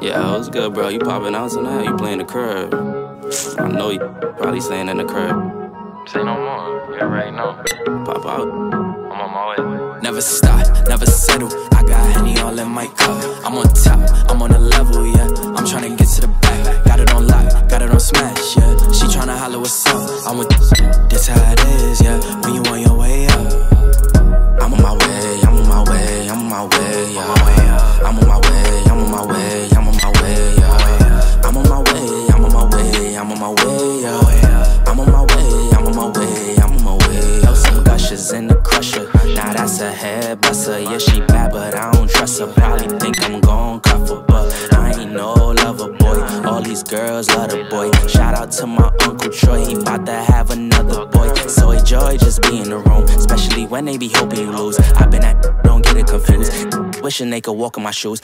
Yeah, what's good, bro? You popping out tonight? You playing the crib? I know you probably staying in the crib. Say no more, you already know. Pop out. I'm on my way. Never stop, never settle. I got Henny all in my cup. I'm on top, I'm on the level, yeah. I'm tryna get to the back. Got it on lock, got it on smash, yeah. She tryna holler what's up. I'm with this how it is, yeah. When you on your way up. I'm on my way, I'm on my way, I'm on my way, yeah. I'm on my way, I'm on my way, I'm on my way, yeah. I'm on my way, I'm on my way, I'm on my way, yeah. I'm on my way, I'm on my way, I'm on my way. Yo, some gushers in the crusher. Now that's a head buster. Yeah, she bad, but I don't trust her. Probably think I'm gon' cuff her, but I ain't no lover boy. All these girls love the boy. Shout out to my Uncle Troy, he bout to have another boy. So enjoy just be in the room, especially when they be hoping you lose. I been at, don't get it confused, wishing they could walk in my shoes.